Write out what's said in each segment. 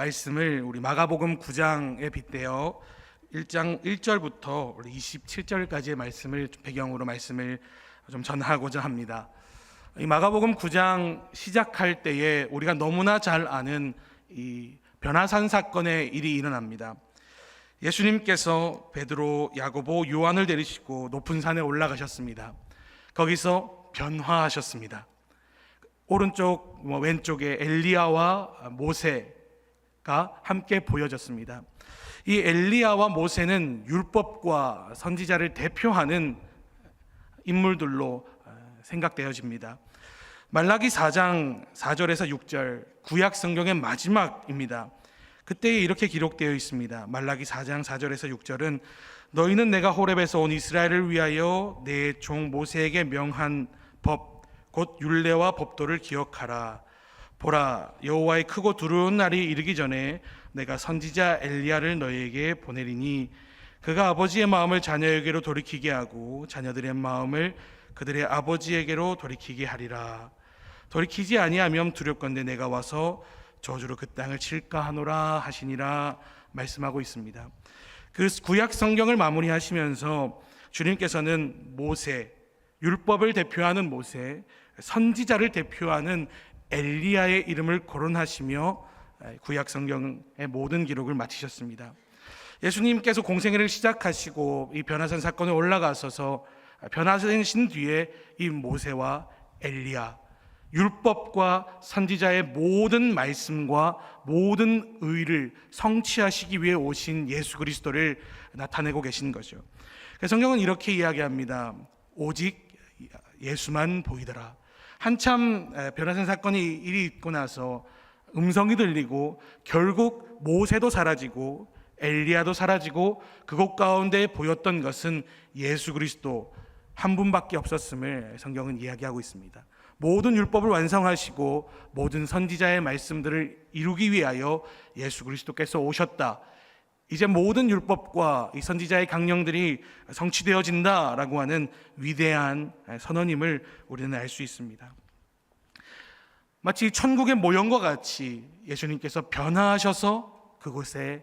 말씀을 우리 마가복음 9장에 빗대어 1장 1절부터 27절까지의 말씀을 배경으로 말씀을 좀 전하고자 합니다. 이 마가복음 9장 시작할 때에 우리가 너무나 잘 아는 이 변화산 사건의 일이 일어납니다. 예수님께서 베드로, 야고보, 요한을 데리시고 높은 산에 올라가셨습니다. 거기서 변화하셨습니다. 오른쪽 왼쪽에 엘리야와 모세가 함께 보여졌습니다. 이 엘리야와 모세는 율법과 선지자를 대표하는 인물들로 생각되어집니다. 말라기 4장 4절에서 6절, 구약 성경의 마지막입니다. 그때 이렇게 기록되어 있습니다. 말라기 4장 4절에서 6절은 너희는 내가 호렙에서 온 이스라엘을 위하여 내 종 모세에게 명한 법 곧 율례와 법도를 기억하라. 보라, 여호와의 크고 두려운 날이 이르기 전에 내가 선지자 엘리야를 너희에게 보내리니 그가 아버지의 마음을 자녀에게로 돌이키게 하고 자녀들의 마음을 그들의 아버지에게로 돌이키게 하리라. 돌이키지 아니하면 두렵건대 내가 와서 저주로 그 땅을 칠까 하노라 하시니라 말씀하고 있습니다. 그 구약 성경을 마무리하시면서 주님께서는 모세, 율법을 대표하는 모세, 선지자를 대표하는 엘리야의 이름을 거론하시며 구약 성경의 모든 기록을 마치셨습니다. 예수님께서 공생애를 시작하시고 이 변화산 사건에 올라가셔서 변화되신 뒤에 이 모세와 엘리야, 율법과 선지자의 모든 말씀과 모든 의를 성취하시기 위해 오신 예수 그리스도를 나타내고 계신 거죠. 성경은 이렇게 이야기합니다. 오직 예수만 보이더라. 한참 변화산 사건이 일이 있고 나서 음성이 들리고 결국 모세도 사라지고 엘리야도 사라지고 그곳 가운데 보였던 것은 예수 그리스도 한 분밖에 없었음을 성경은 이야기하고 있습니다. 모든 율법을 완성하시고 모든 선지자의 말씀들을 이루기 위하여 예수 그리스도께서 오셨다. 이제 모든 율법과 이 선지자의 강령들이 성취되어진다라고 하는 위대한 선언임을 우리는 알 수 있습니다. 마치 천국의 모형과 같이 예수님께서 변화하셔서 그곳에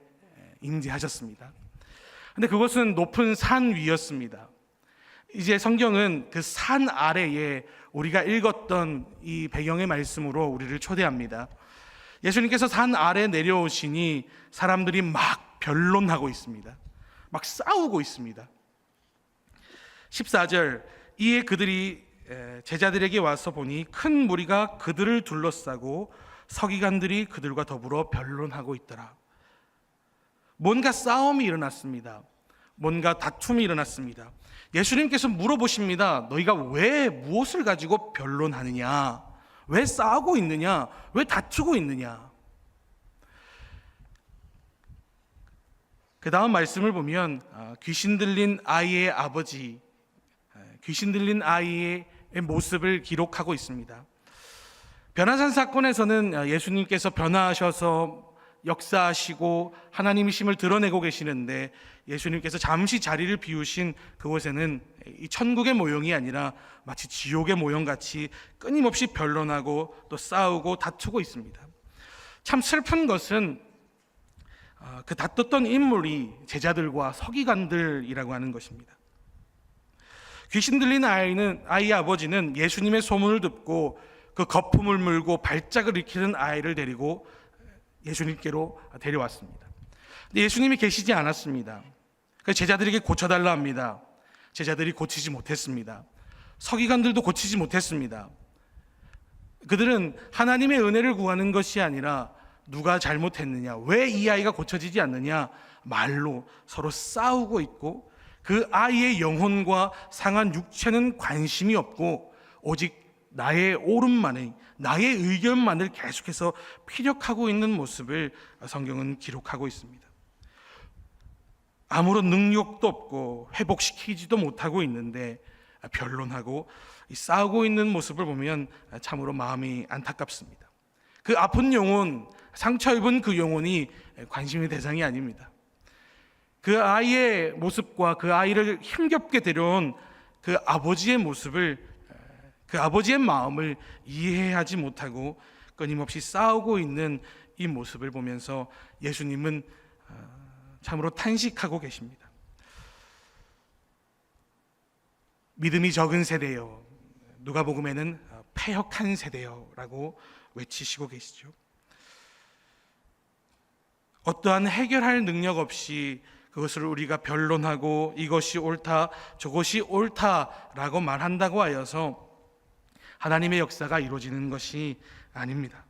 임재하셨습니다. 그런데 그것은 높은 산 위였습니다. 이제 성경은 그 산 아래에 우리가 읽었던 이 배경의 말씀으로 우리를 초대합니다. 예수님께서 산 아래 내려오시니 사람들이 막 변론하고 있습니다. 막 싸우고 있습니다. 14절, 이에 그들이 제자들에게 와서 보니 큰 무리가 그들을 둘러싸고 서기관들이 그들과 더불어 변론하고 있더라. 뭔가 싸움이 일어났습니다. 뭔가 다툼이 일어났습니다. 예수님께서 물어보십니다. 너희가 왜 무엇을 가지고 변론하느냐? 왜 싸우고 있느냐? 왜 다투고 있느냐? 그 다음 말씀을 보면 귀신 들린 아이의 아버지, 귀신 들린 아이의 모습을 기록하고 있습니다. 변화산 사건에서는 예수님께서 변화하셔서 역사하시고 하나님이심을 드러내고 계시는데 예수님께서 잠시 자리를 비우신 그곳에는 이 천국의 모형이 아니라 마치 지옥의 모형같이 끊임없이 변론하고 또 싸우고 다투고 있습니다. 참 슬픈 것은 그 다퉜던 인물이 제자들과 서기관들이라고 하는 것입니다. 귀신 들린 아이의 아버지는 예수님의 소문을 듣고 그 거품을 물고 발작을 일으키는 아이를 데리고 예수님께로 데려왔습니다. 근데 예수님이 계시지 않았습니다. 그래서 제자들에게 고쳐달라 합니다. 제자들이 고치지 못했습니다. 서기관들도 고치지 못했습니다. 그들은 하나님의 은혜를 구하는 것이 아니라 누가 잘못했느냐, 왜 이 아이가 고쳐지지 않느냐 말로 서로 싸우고 있고 그 아이의 영혼과 상한 육체는 관심이 없고 오직 나의 옳음만을, 나의 의견만을 계속해서 피력하고 있는 모습을 성경은 기록하고 있습니다. 아무런 능력도 없고 회복시키지도 못하고 있는데 변론하고 싸우고 있는 모습을 보면 참으로 마음이 안타깝습니다. 그 아픈 영혼, 상처 입은 그 영혼이 관심의 대상이 아닙니다. 그 아이의 모습과 그 아이를 힘겹게 데려온 그 아버지의 모습을, 그 아버지의 마음을 이해하지 못하고 끊임없이 싸우고 있는 이 모습을 보면서 예수님은 참으로 탄식하고 계십니다. 믿음이 적은 세대요, 누가복음에는 패역한 세대요 라고 외치시고 계시죠. 어떠한 해결할 능력 없이 그것을 우리가 변론하고 이것이 옳다 저것이 옳다라고 말한다고 하여서 하나님의 역사가 이루어지는 것이 아닙니다.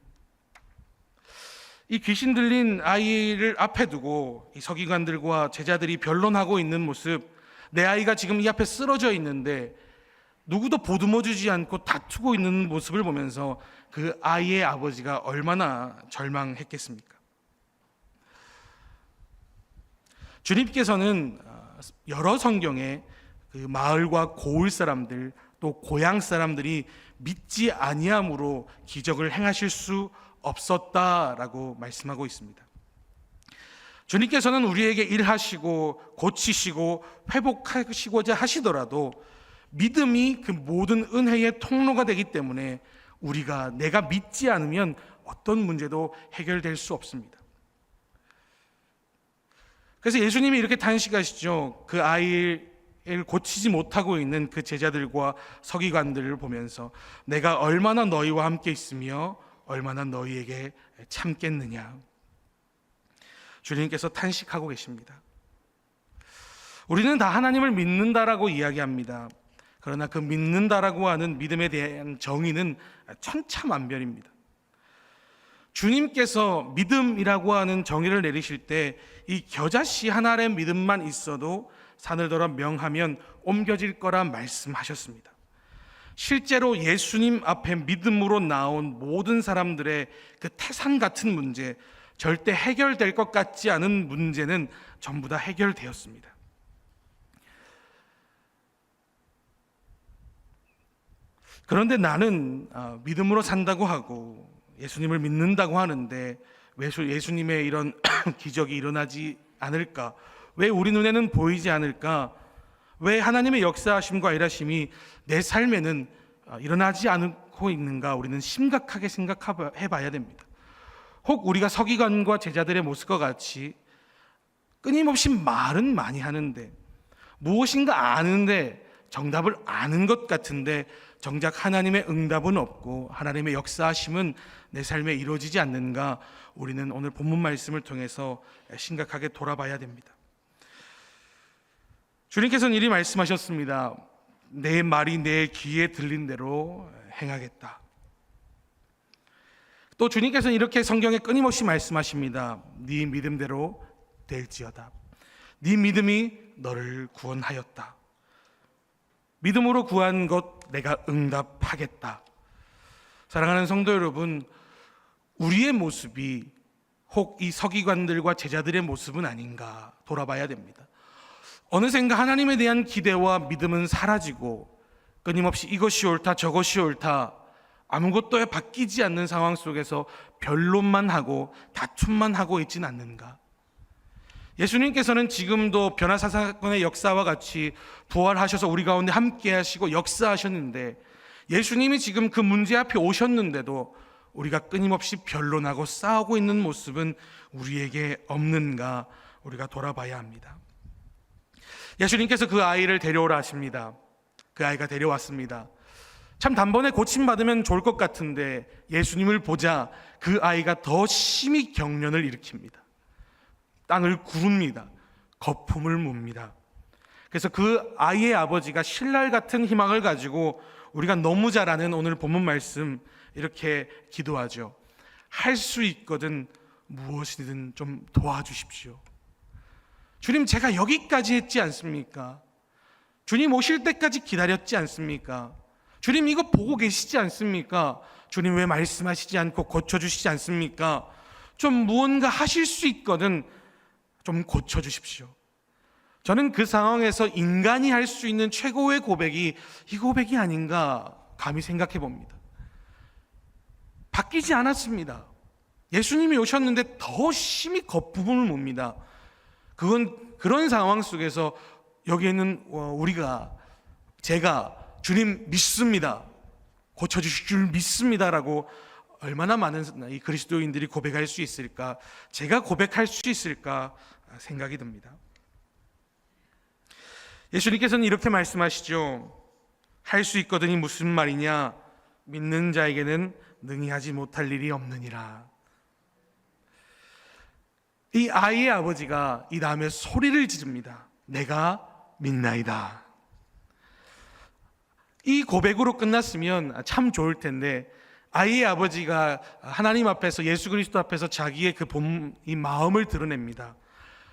이 귀신 들린 아이를 앞에 두고 이 서기관들과 제자들이 변론하고 있는 모습, 내 아이가 지금 이 앞에 쓰러져 있는데 누구도 보듬어주지 않고 다투고 있는 모습을 보면서 그 아이의 아버지가 얼마나 절망했겠습니까? 주님께서는 여러 성경에 그 마을과 고을 사람들 또 고향 사람들이 믿지 아니함으로 기적을 행하실 수 없었다라고 말씀하고 있습니다. 주님께서는 우리에게 일하시고 고치시고 회복하시고자 하시더라도 믿음이 그 모든 은혜의 통로가 되기 때문에 내가 믿지 않으면 어떤 문제도 해결될 수 없습니다. 그래서 예수님이 이렇게 탄식하시죠. 그 아이를 고치지 못하고 있는 그 제자들과 서기관들을 보면서 내가 얼마나 너희와 함께 있으며 얼마나 너희에게 참겠느냐. 주님께서 탄식하고 계십니다. 우리는 다 하나님을 믿는다라고 이야기합니다. 그러나 그 믿는다라고 하는 믿음에 대한 정의는 천차만별입니다. 주님께서 믿음이라고 하는 정의를 내리실 때 이 겨자씨 하나의 믿음만 있어도 산을 들어 명하면 옮겨질 거라 말씀하셨습니다. 실제로 예수님 앞에 믿음으로 나온 모든 사람들의 그 태산 같은 문제, 절대 해결될 것 같지 않은 문제는 전부 다 해결되었습니다. 그런데 나는 믿음으로 산다고 하고 예수님을 믿는다고 하는데 왜 예수님의 이런 기적이 일어나지 않을까? 왜 우리 눈에는 보이지 않을까? 왜 하나님의 역사하심과 일하심이 내 삶에는 일어나지 않고 있는가? 우리는 심각하게 생각해 봐야 됩니다. 혹 우리가 서기관과 제자들의 모습과 같이 끊임없이 말은 많이 하는데 무엇인가 아는데 정답을 아는 것 같은데 정작 하나님의 응답은 없고 하나님의 역사하심은 내 삶에 이루어지지 않는가? 우리는 오늘 본문 말씀을 통해서 심각하게 돌아봐야 됩니다. 주님께서는 이리 말씀하셨습니다. 내 말이 내 귀에 들린 대로 행하겠다. 또 주님께서는 이렇게 성경에 끊임없이 말씀하십니다. 네 믿음대로 될지어다. 네 믿음이 너를 구원하였다. 믿음으로 구한 것 내가 응답하겠다. 사랑하는 성도 여러분, 우리의 모습이 혹 이 서기관들과 제자들의 모습은 아닌가 돌아봐야 됩니다. 어느샌가 하나님에 대한 기대와 믿음은 사라지고 끊임없이 이것이 옳다 저것이 옳다 아무것도 바뀌지 않는 상황 속에서 변론만 하고 다툼만 하고 있지는 않는가? 예수님께서는 지금도 변화사 사건의 역사와 같이 부활하셔서 우리 가운데 함께 하시고 역사하셨는데 예수님이 지금 그 문제 앞에 오셨는데도 우리가 끊임없이 변론하고 싸우고 있는 모습은 우리에게 없는가? 우리가 돌아봐야 합니다. 예수님께서 그 아이를 데려오라 하십니다. 그 아이가 데려왔습니다. 참 단번에 고침받으면 좋을 것 같은데 예수님을 보자 그 아이가 더 심히 경련을 일으킵니다. 땅을 구릅니다. 거품을 뭅니다. 그래서 그 아이의 아버지가 신랄 같은 희망을 가지고 우리가 너무 잘 아는 오늘 본문 말씀 이렇게 기도하죠. 할 수 있거든 무엇이든 좀 도와주십시오. 주님, 제가 여기까지 했지 않습니까? 주님 오실 때까지 기다렸지 않습니까? 주님 이거 보고 계시지 않습니까? 주님 왜 말씀하시지 않고 고쳐주시지 않습니까? 좀 무언가 하실 수 있거든 좀 고쳐주십시오. 저는 그 상황에서 인간이 할 수 있는 최고의 고백이 이 고백이 아닌가 감히 생각해 봅니다. 바뀌지 않았습니다. 예수님이 오셨는데 더 심히 거품을 뭅니다. 그건 그런 상황 속에서 여기에는 제가 주님 믿습니다. 고쳐주실 줄 믿습니다라고 얼마나 많은 이 그리스도인들이 고백할 수 있을까, 제가 고백할 수 있을까 생각이 듭니다. 예수님께서는 이렇게 말씀하시죠. 할 수 있거든이 무슨 말이냐? 믿는 자에게는 능히 하지 못할 일이 없느니라. 이 아이의 아버지가 이 다음에 소리를 지릅니다. 내가 믿나이다. 이 고백으로 끝났으면 참 좋을 텐데, 아이의 아버지가 하나님 앞에서, 예수 그리스도 앞에서 자기의 이 마음을 드러냅니다.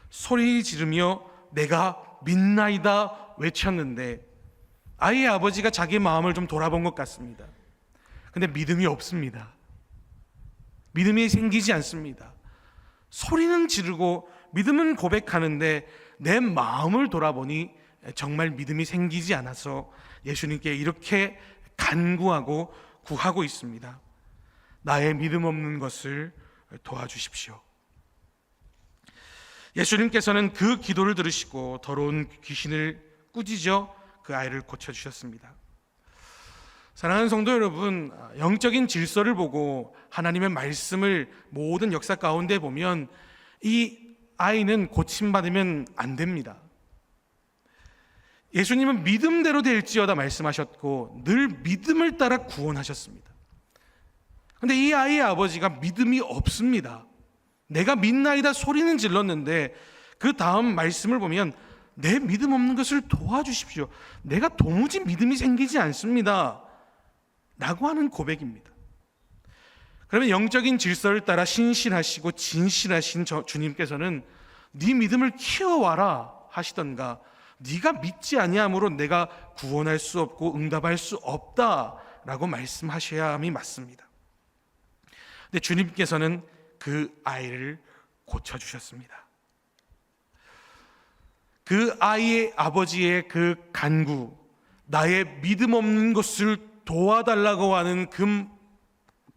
소리 지르며 내가 믿나이다 외쳤는데, 아이의 아버지가 자기 마음을 좀 돌아본 것 같습니다. 근데 믿음이 없습니다. 믿음이 생기지 않습니다. 소리는 지르고 믿음은 고백하는데 내 마음을 돌아보니 정말 믿음이 생기지 않아서 예수님께 이렇게 간구하고 구하고 있습니다. 나의 믿음 없는 것을 도와주십시오. 예수님께서는 그 기도를 들으시고 더러운 귀신을 꾸짖어 그 아이를 고쳐주셨습니다. 사랑하는 성도 여러분, 영적인 질서를 보고 하나님의 말씀을 모든 역사 가운데 보면 이 아이는 고침받으면 안 됩니다. 예수님은 믿음대로 될지어다 말씀하셨고 늘 믿음을 따라 구원하셨습니다. 그런데 이 아이의 아버지가 믿음이 없습니다. 내가 믿나이다 소리는 질렀는데 그 다음 말씀을 보면 내 믿음 없는 것을 도와주십시오. 내가 도무지 믿음이 생기지 않습니다 라고 하는 고백입니다. 그러면 영적인 질서를 따라 신실하시고 진실하신 주님께서는 네 믿음을 키워와라 하시던가, 네가 믿지 아니함으로 내가 구원할 수 없고 응답할 수 없다라고 말씀하셔야 함이 맞습니다. 근데 주님께서는 그 아이를 고쳐주셨습니다. 그 아이의 아버지의 그 간구, 나의 믿음 없는 것을 도와달라고 하는 그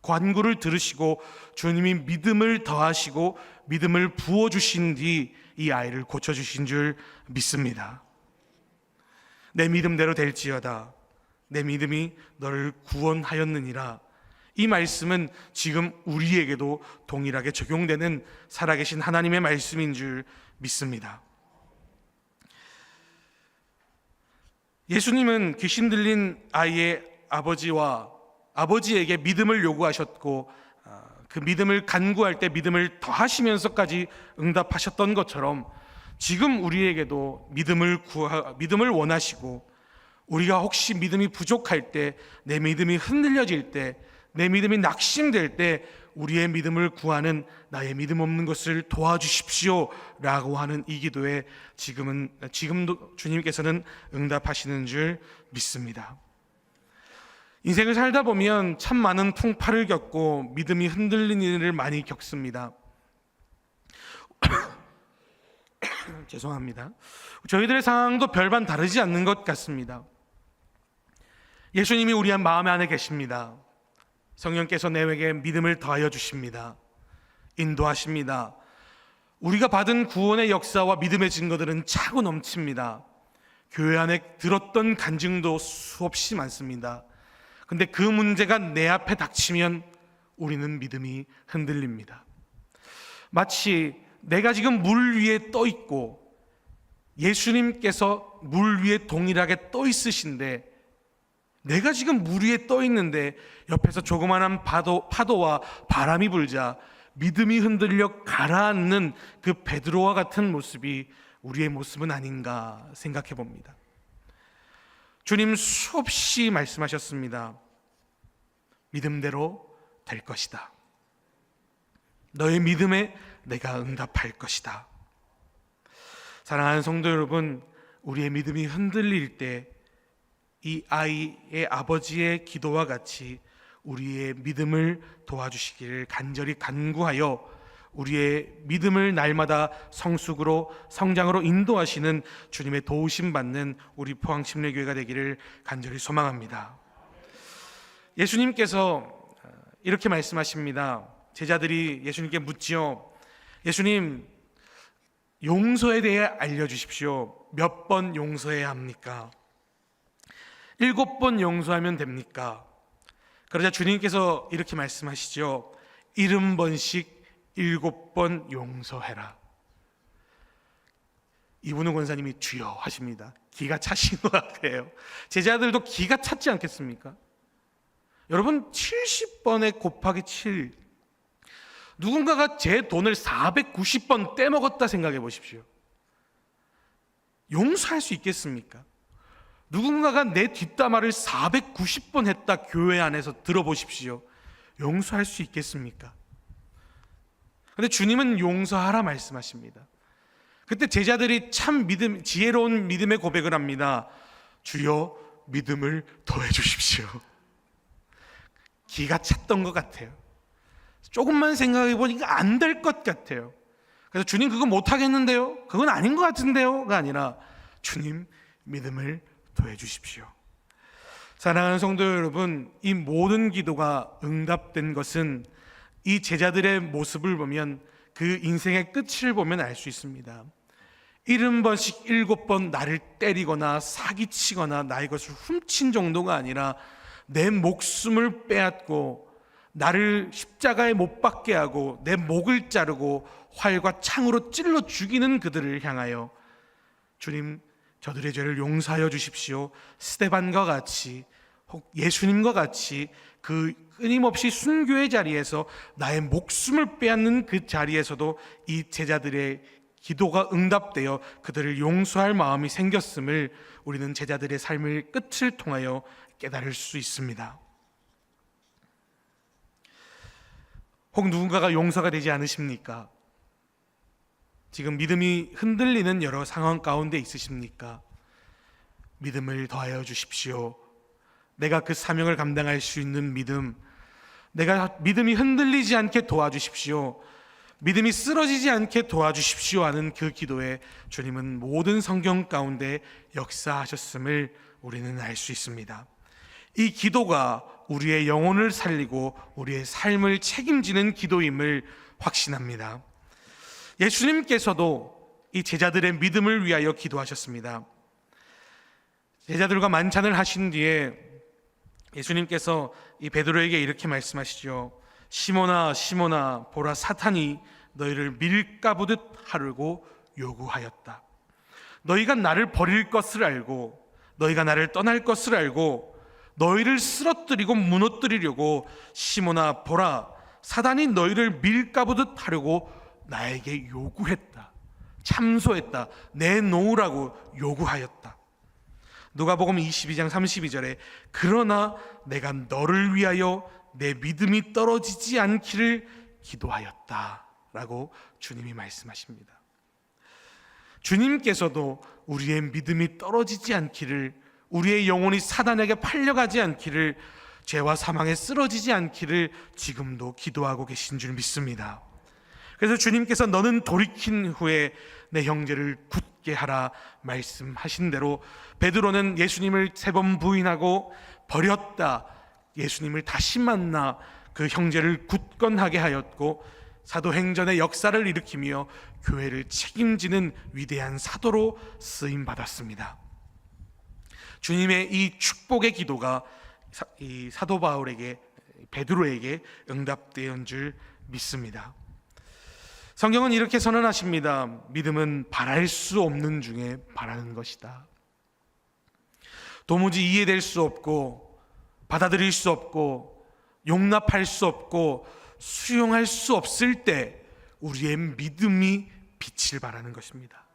간구를 들으시고 주님이 믿음을 더하시고 믿음을 부어주신 뒤 이 아이를 고쳐주신 줄 믿습니다. 내 믿음대로 될지어다. 내 믿음이 너를 구원하였느니라. 이 말씀은 지금 우리에게도 동일하게 적용되는 살아계신 하나님의 말씀인 줄 믿습니다. 예수님은 귀신 들린 아이의 아버지에게 믿음을 요구하셨고 그 믿음을 간구할 때 믿음을 더하시면서까지 응답하셨던 것처럼 지금 우리에게도 믿음을 원하시고, 우리가 혹시 믿음이 부족할 때, 내 믿음이 흔들려질 때, 내 믿음이 낙심될 때 우리의 믿음을 구하는 나의 믿음 없는 것을 도와주십시오 라고 하는 이 기도에 지금도 주님께서는 응답하시는 줄 믿습니다. 인생을 살다 보면 참 많은 풍파를 겪고 믿음이 흔들리는 일을 많이 겪습니다. 죄송합니다. 저희들의 상황도 별반 다르지 않는 것 같습니다. 예수님이 우리 마음 안에 계십니다. 성령께서 내게 믿음을 더하여 주십니다. 인도하십니다. 우리가 받은 구원의 역사와 믿음의 증거들은 차고 넘칩니다. 교회 안에 들었던 간증도 수없이 많습니다. 근데 그 문제가 내 앞에 닥치면 우리는 믿음이 흔들립니다. 마치 내가 지금 물 위에 떠 있고 예수님께서 물 위에 동일하게 떠 있으신데, 내가 지금 물 위에 떠 있는데 옆에서 조그마한 파도와 바람이 불자 믿음이 흔들려 가라앉는 그 베드로와 같은 모습이 우리의 모습은 아닌가 생각해 봅니다. 주님 수없이 말씀하셨습니다. 믿음대로 될 것이다. 너의 믿음에 내가 응답할 것이다. 사랑하는 성도 여러분, 우리의 믿음이 흔들릴 때 이 아이의 아버지의 기도와 같이 우리의 믿음을 도와주시기를 간절히 간구하여 우리의 믿음을 날마다 성숙으로 성장으로 인도하시는 주님의 도우심 받는 우리 포항침례교회가 되기를 간절히 소망합니다. 예수님께서 이렇게 말씀하십니다. 제자들이 예수님께 묻지요. 예수님, 용서에 대해 알려주십시오. 몇 번 용서해야 합니까? 7번 용서하면 됩니까? 그러자 주님께서 이렇게 말씀하시죠. 70번씩 7번 용서해라. 이분우 권사님이 주여 하십니다. 기가 차신 것 같아요. 제자들도 기가 찼지 않겠습니까? 여러분, 70번에 곱하기 7, 누군가가 제 돈을 490번 떼먹었다 생각해 보십시오. 용서할 수 있겠습니까? 누군가가 내 뒷담화를 490번 했다 교회 안에서 들어보십시오. 용서할 수 있겠습니까? 그런데 주님은 용서하라 말씀하십니다. 그때 제자들이 참 지혜로운 믿음의 고백을 합니다. 주여, 믿음을 더해 주십시오. 기가 찼던 것 같아요. 조금만 생각해 보니까 안 될 것 같아요. 그래서 주님, 그거 못하겠는데요? 그건 아닌 것 같은데요?가 아니라 주님, 믿음을 더해 주십시오. 사랑하는 성도 여러분, 이 모든 기도가 응답된 것은 이 제자들의 모습을 보면, 그 인생의 끝을 보면 알 수 있습니다. 70번씩 7번 나를 때리거나 사기치거나 나의 것을 훔친 정도가 아니라 내 목숨을 빼앗고 나를 십자가에 못 박게 하고 내 목을 자르고 활과 창으로 찔러 죽이는 그들을 향하여 주님, 저들의 죄를 용서하여 주십시오. 스데반과 같이, 혹 예수님과 같이 그 끊임없이 순교의 자리에서 나의 목숨을 빼앗는 그 자리에서도 이 제자들의 기도가 응답되어 그들을 용서할 마음이 생겼음을 우리는 제자들의 삶의 끝을 통하여 깨달을 수 있습니다. 혹 누군가가 용서가 되지 않으십니까? 지금 믿음이 흔들리는 여러 상황 가운데 있으십니까? 믿음을 더하여 주십시오. 내가 그 사명을 감당할 수 있는 믿음, 내가 믿음이 흔들리지 않게 도와주십시오. 믿음이 쓰러지지 않게 도와주십시오 하는 그 기도에 주님은 모든 성경 가운데 역사하셨음을 우리는 알 수 있습니다. 이 기도가 우리의 영혼을 살리고 우리의 삶을 책임지는 기도임을 확신합니다. 예수님께서도 이 제자들의 믿음을 위하여 기도하셨습니다. 제자들과 만찬을 하신 뒤에 예수님께서 이 베드로에게 이렇게 말씀하시죠. 시몬아, 시몬아, 보라, 사탄이 너희를 밀가부듯 하려고 요구하였다. 너희가 나를 버릴 것을 알고 너희가 나를 떠날 것을 알고 너희를 쓰러뜨리고 무너뜨리려고 시몬아, 보라, 사단이 너희를 밀가부듯 하려고 나에게 요구했다. 참소했다. 내놓으라고 요구하였다. 누가복음 22장 32절에 그러나 내가 너를 위하여 내 믿음이 떨어지지 않기를 기도하였다 라고 주님이 말씀하십니다. 주님께서도 우리의 믿음이 떨어지지 않기를, 우리의 영혼이 사단에게 팔려가지 않기를, 죄와 사망에 쓰러지지 않기를 지금도 기도하고 계신 줄 믿습니다. 그래서 주님께서 너는 돌이킨 후에 내 형제를 굳게 하라 말씀하신 대로 베드로는 예수님을 3번 부인하고 버렸다. 예수님을 다시 만나 그 형제를 굳건하게 하였고 사도행전의 역사를 일으키며 교회를 책임지는 위대한 사도로 쓰임 받았습니다. 주님의 이 축복의 기도가 이 사도 바울에게, 베드로에게 응답된 줄 믿습니다. 성경은 이렇게 선언하십니다. 믿음은 바랄 수 없는 중에 바라는 것이다. 도무지 이해될 수 없고 받아들일 수 없고 용납할 수 없고 수용할 수 없을 때 우리의 믿음이 빛을 발하는 것입니다.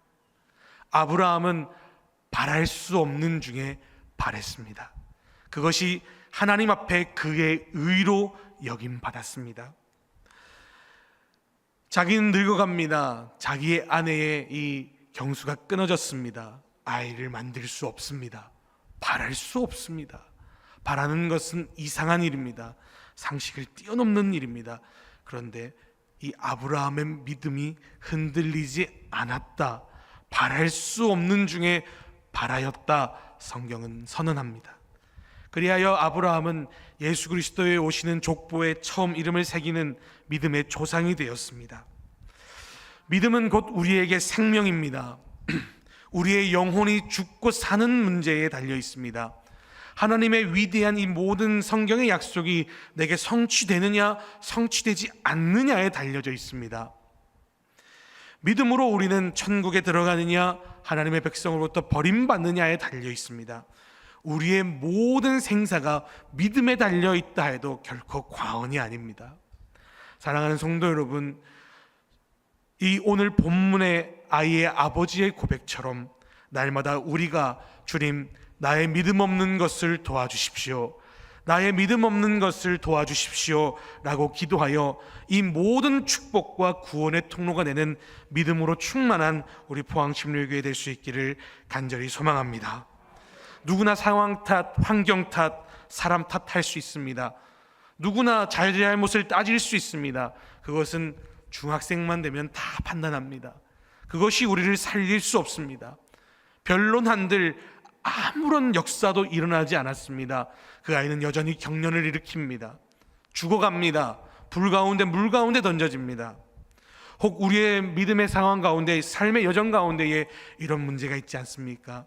아브라함은 바랄 수 없는 중에 바랬습니다. 그것이 하나님 앞에 그의 의로 여김 받았습니다. 자기는 늙어갑니다. 자기의 아내의 이 경수가 끊어졌습니다. 아이를 만들 수 없습니다. 바랄 수 없습니다. 바라는 것은 이상한 일입니다. 상식을 뛰어넘는 일입니다. 그런데 이 아브라함의 믿음이 흔들리지 않았다. 바랄 수 없는 중에 바라였다. 성경은 선언합니다. 그리하여 아브라함은 예수 그리스도에 오시는 족보에 처음 이름을 새기는 믿음의 조상이 되었습니다. 믿음은 곧 우리에게 생명입니다. 우리의 영혼이 죽고 사는 문제에 달려 있습니다. 하나님의 위대한 이 모든 성경의 약속이 내게 성취되느냐 성취되지 않느냐에 달려져 있습니다. 믿음으로 우리는 천국에 들어가느냐 하나님의 백성으로부터 버림받느냐에 달려 있습니다. 우리의 모든 생사가 믿음에 달려 있다 해도 결코 과언이 아닙니다. 사랑하는 성도 여러분, 이 오늘 본문의 아이의 아버지의 고백처럼 날마다 우리가 주님, 나의 믿음 없는 것을 도와주십시오, 나의 믿음 없는 것을 도와주십시오 라고 기도하여 이 모든 축복과 구원의 통로가 되는 믿음으로 충만한 우리 포항침례교회 될 수 있기를 간절히 소망합니다. 누구나 상황 탓, 환경 탓, 사람 탓할 수 있습니다. 누구나 잘잘못을 따질 수 있습니다. 그것은 중학생만 되면 다 판단합니다. 그것이 우리를 살릴 수 없습니다. 변론한들 아무런 역사도 일어나지 않았습니다. 그 아이는 여전히 경련을 일으킵니다. 죽어갑니다. 불 가운데 물 가운데 던져집니다. 혹 우리의 믿음의 상황 가운데, 삶의 여정 가운데에 이런 문제가 있지 않습니까?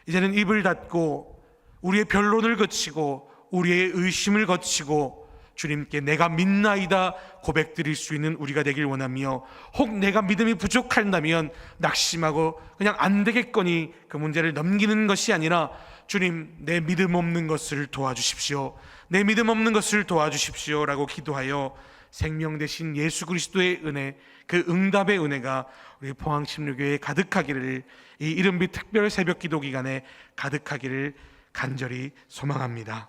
이제는 입을 닫고 우리의 변론을 거치고 우리의 의심을 거치고 주님께 내가 믿나이다 고백드릴 수 있는 우리가 되길 원하며, 혹 내가 믿음이 부족한다면 낙심하고 그냥 안 되겠거니 그 문제를 넘기는 것이 아니라 주님, 내 믿음 없는 것을 도와주십시오, 내 믿음 없는 것을 도와주십시오 라고 기도하여 생명 되신 예수 그리스도의 은혜, 그 응답의 은혜가 우리 포항침례교회에 가득하기를, 이 이른비 특별 새벽 기도 기간에 가득하기를 간절히 소망합니다.